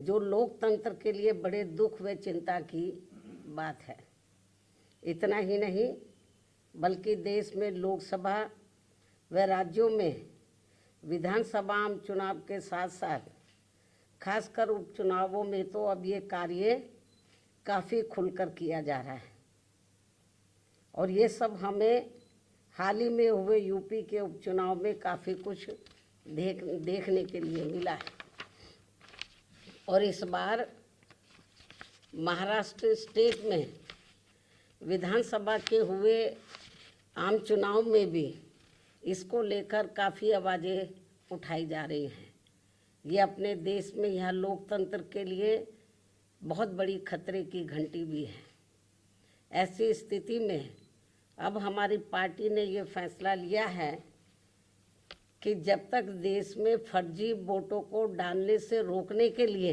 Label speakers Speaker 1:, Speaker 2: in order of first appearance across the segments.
Speaker 1: जो लोकतंत्र के लिए बड़े दुख व चिंता की बात है। इतना ही नहीं बल्कि देश में लोकसभा व राज्यों में विधानसभा आम चुनाव के साथ साथ खासकर उपचुनावों में तो अब ये कार्य काफ़ी खुलकर किया जा रहा है और ये सब हमें हाल ही में हुए यूपी के उपचुनाव में काफ़ी कुछ देखने के लिए मिला है। और इस बार महाराष्ट्र स्टेट में विधानसभा के हुए आम चुनाव में भी इसको लेकर काफ़ी आवाज़ें उठाई जा रही हैं। ये अपने देश में यह लोकतंत्र के लिए बहुत बड़ी खतरे की घंटी भी है। ऐसी स्थिति में अब हमारी पार्टी ने ये फैसला लिया है कि जब तक देश में फर्जी वोटों को डालने से रोकने के लिए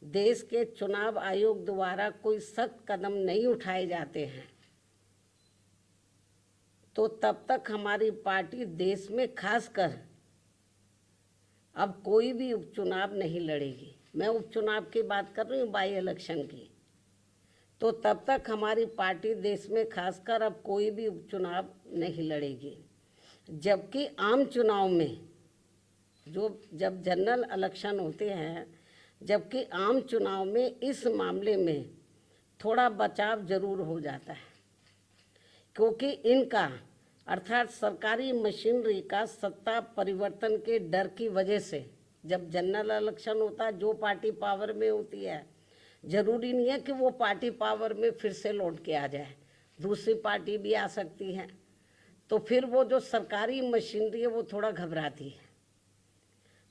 Speaker 1: देश के चुनाव आयोग द्वारा कोई सख्त कदम नहीं उठाए जाते हैं तो तब तक हमारी पार्टी देश में खासकर अब कोई भी उपचुनाव नहीं लड़ेगी। मैं उपचुनाव की बात कर रही हूँ, बाई इलेक्शन की। तो तब तक हमारी पार्टी देश में खासकर अब कोई भी उपचुनाव नहीं लड़ेगी। जबकि आम चुनाव में जब जनरल इलेक्शन होते हैं, जबकि आम चुनाव में इस मामले में थोड़ा बचाव जरूर हो जाता है, क्योंकि इनका अर्थात सरकारी मशीनरी का सत्ता परिवर्तन के डर की वजह से जब जनरल इलेक्शन होता है, जो पार्टी पावर में होती है जरूरी नहीं है कि वो पार्टी पावर में फिर से लौट के आ जाए, दूसरी पार्टी भी आ सकती है। तो फिर वो जो सरकारी मशीनरी है वो थोड़ा घबराती है।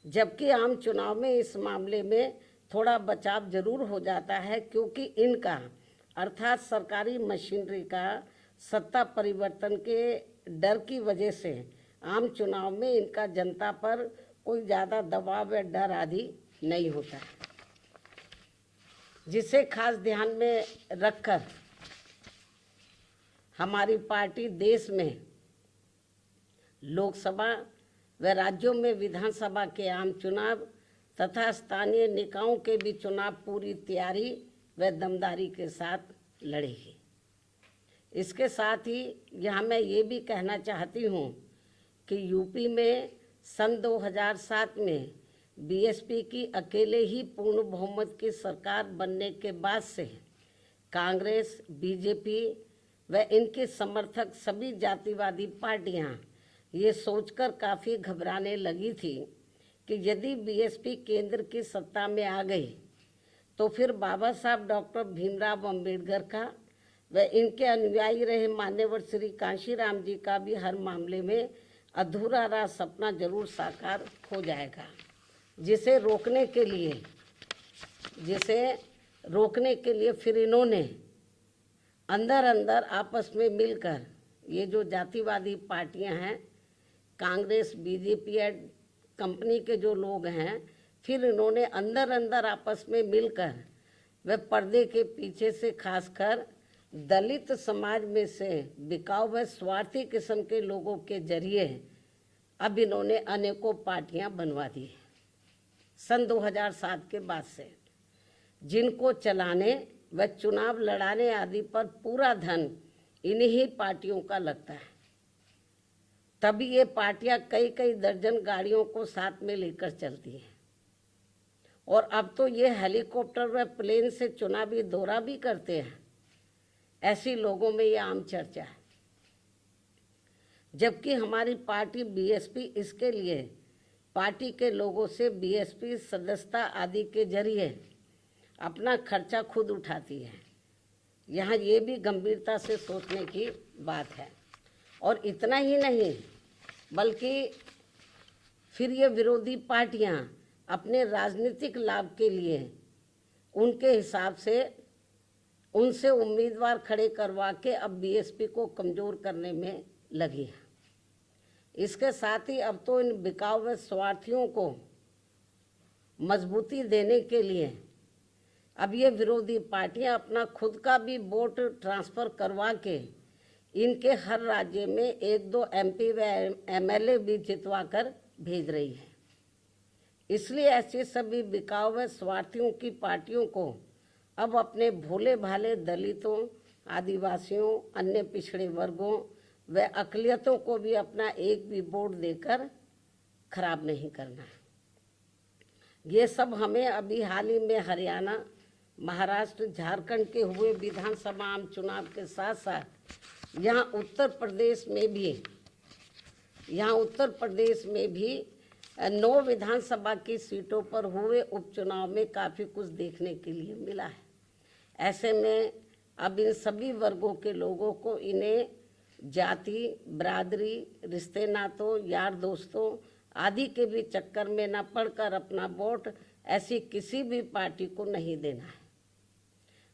Speaker 1: जबकि आम चुनाव में इस मामले में थोड़ा बचाव जरूर हो जाता है, क्योंकि इनका अर्थात सरकारी मशीनरी का सत्ता परिवर्तन के डर की वजह से आम चुनाव में इनका जनता पर कोई ज़्यादा दबाव या डर आदि नहीं होता है, जिसे खास ध्यान में रखकर हमारी पार्टी देश में लोकसभा व राज्यों में विधानसभा के आम चुनाव तथा स्थानीय निकायों के भी चुनाव पूरी तैयारी व दमदारी के साथ लड़ेगी। इसके साथ ही यहाँ मैं ये भी कहना चाहती हूँ कि यूपी में सन 2007 में बीएसपी की अकेले ही पूर्ण बहुमत की सरकार बनने के बाद से कांग्रेस, बीजेपी व इनके समर्थक सभी जातिवादी पार्टियां ये सोचकर काफ़ी घबराने लगी थी कि यदि बीएसपी केंद्र की सत्ता में आ गई तो फिर बाबा साहब डॉक्टर भीमराव अंबेडकर का व इनके अनुयायी रहे मान्यवर श्री कांशीराम जी का भी हर मामले में अधूरा रहा सपना जरूर साकार हो जाएगा, जिसे रोकने के लिए फिर इन्होंने अंदर अंदर आपस में मिलकर ये जो जातिवादी पार्टियां हैं, कांग्रेस, बीजेपी या कंपनी के जो लोग हैं, फिर इन्होंने अंदर अंदर आपस में मिलकर व पर्दे के पीछे से खासकर दलित समाज में से बिकाऊ व स्वार्थी किस्म के लोगों के जरिए अब इन्होंने अनेकों पार्टियां बनवा दी सन 2007 के बाद से, जिनको चलाने व चुनाव लड़ाने आदि पर पूरा धन इन्हीं पार्टियों का लगता है। तभी ये पार्टियां कई कई दर्जन गाड़ियों को साथ में लेकर चलती हैं और अब तो ये हेलीकॉप्टर व प्लेन से चुनावी दौरा भी करते हैं। ऐसी लोगों में ये आम चर्चा है। जबकि हमारी पार्टी बीएसपी इसके लिए पार्टी के लोगों से बीएसपी सदस्यता आदि के जरिए अपना खर्चा खुद उठाती है। यहाँ ये भी गंभीरता से सोचने की बात है। और इतना ही नहीं बल्कि फिर ये विरोधी पार्टियाँ अपने राजनीतिक लाभ के लिए उनके हिसाब से उनसे उम्मीदवार खड़े करवा के अब बीएसपी को कमज़ोर करने में लगी है। इसके साथ ही अब तो इन बिकाऊ व स्वार्थियों को मजबूती देने के लिए अब ये विरोधी पार्टियां अपना खुद का भी वोट ट्रांसफ़र करवा के इनके हर राज्य में 1-2 एमपी व एमएलए भी जितवा कर भेज रही है। इसलिए ऐसी सभी बिकाऊ व स्वार्थियों की पार्टियों को अब अपने भोले भाले दलितों, आदिवासियों, अन्य पिछड़े वर्गों व अक़लियतों को भी अपना एक भी वोट देकर खराब नहीं करना है। ये सब हमें अभी हाल ही में हरियाणा, महाराष्ट्र, झारखंड के हुए विधानसभा आम चुनाव के साथ साथ यहाँ उत्तर प्रदेश में भी 9 विधानसभा की सीटों पर हुए उपचुनाव में काफ़ी कुछ देखने के लिए मिला है। ऐसे में अब इन सभी वर्गों के लोगों को इन्हें जाति, बरादरी, रिश्ते नातों, यार दोस्तों आदि के भी चक्कर में न पड़कर अपना वोट ऐसी किसी भी पार्टी को नहीं देना है,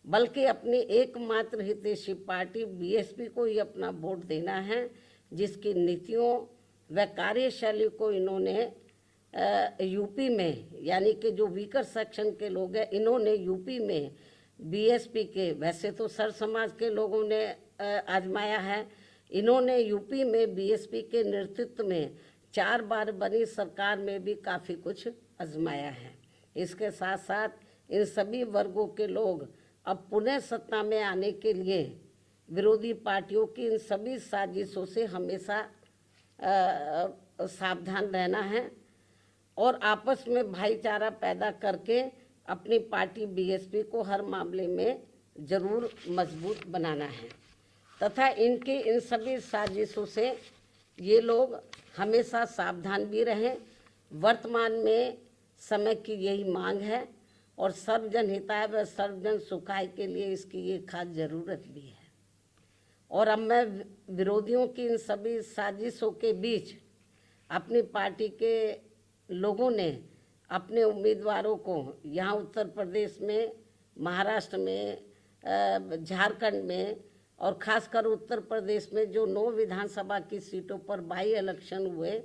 Speaker 1: बल्कि अपनी एकमात्र हितैषी पार्टी बीएसपी को ही अपना वोट देना है, जिसकी नीतियों व कार्यशैली को इन्होंने यूपी में, यानी कि जो वीकर सेक्शन के लोग हैं, इन्होंने यूपी में बीएसपी के, वैसे तो सर समाज के लोगों ने आजमाया है, इन्होंने यूपी में बीएसपी के नेतृत्व में 4 बार बनी सरकार में भी काफ़ी कुछ आजमाया है। इसके साथ साथ इन सभी वर्गों के लोग अब पुनः सत्ता में आने के लिए विरोधी पार्टियों की इन सभी साजिशों से हमेशा सावधान रहना है और आपस में भाईचारा पैदा करके अपनी पार्टी बीएसपी को हर मामले में जरूर मजबूत बनाना है तथा इनकी इन सभी साजिशों से ये लोग हमेशा सावधान भी रहें। वर्तमान में समय की यही मांग है और सर्वजन हिताय व सर्वजन सुखाय के लिए इसकी ये खास ज़रूरत भी है। और अब मैं विरोधियों की इन सभी साजिशों के बीच अपनी पार्टी के लोगों ने अपने उम्मीदवारों को यहाँ उत्तर प्रदेश में, महाराष्ट्र में, झारखंड में और ख़ासकर उत्तर प्रदेश में जो 9 विधानसभा की सीटों पर बाई इलेक्शन हुए,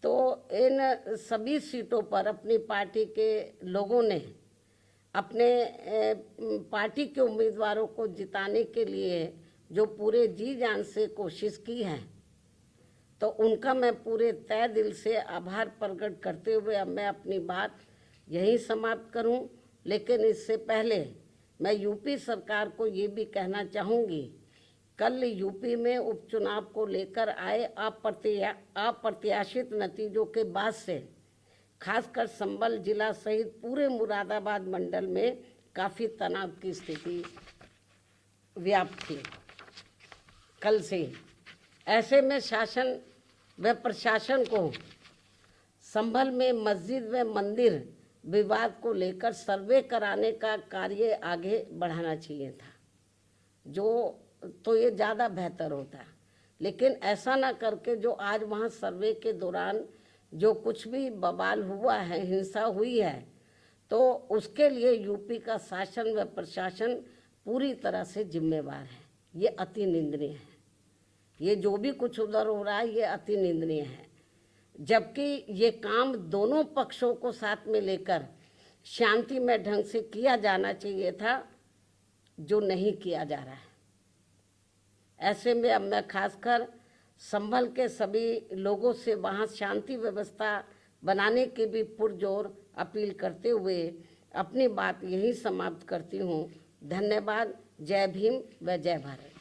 Speaker 1: तो इन सभी सीटों पर अपनी पार्टी के लोगों ने अपने पार्टी के उम्मीदवारों को जिताने के लिए जो पूरे जी जान से कोशिश की है, तो उनका मैं पूरे तय दिल से आभार प्रकट करते हुए अब मैं अपनी बात यहीं समाप्त करूं। लेकिन इससे पहले मैं यूपी सरकार को ये भी कहना चाहूँगी, कल यूपी में उपचुनाव को लेकर आए अप्रत्याशित नतीजों के बाद से खासकर संभल जिला सहित पूरे मुरादाबाद मंडल में काफ़ी तनाव की स्थिति व्याप्त थी कल से। ऐसे में शासन व प्रशासन को संभल में मस्जिद व मंदिर विवाद को लेकर सर्वे कराने का कार्य आगे बढ़ाना चाहिए था, जो तो ये ज़्यादा बेहतर होता। लेकिन ऐसा ना करके जो आज वहाँ सर्वे के दौरान जो कुछ भी बवाल हुआ है, हिंसा हुई है, तो उसके लिए यूपी का शासन व प्रशासन पूरी तरह से जिम्मेवार है। ये अति निंदनीय है। ये जो भी कुछ उधर हो रहा है ये अति निंदनीय है, जबकि ये काम दोनों पक्षों को साथ में लेकर शांतिमय ढंग से किया जाना चाहिए था, जो नहीं किया जा रहा है। ऐसे में अब मैं खासकर संभल के सभी लोगों से वहाँ शांति व्यवस्था बनाने की भी पुरजोर अपील करते हुए अपनी बात यहीं समाप्त करती हूँ। धन्यवाद। जय भीम व जय भारत।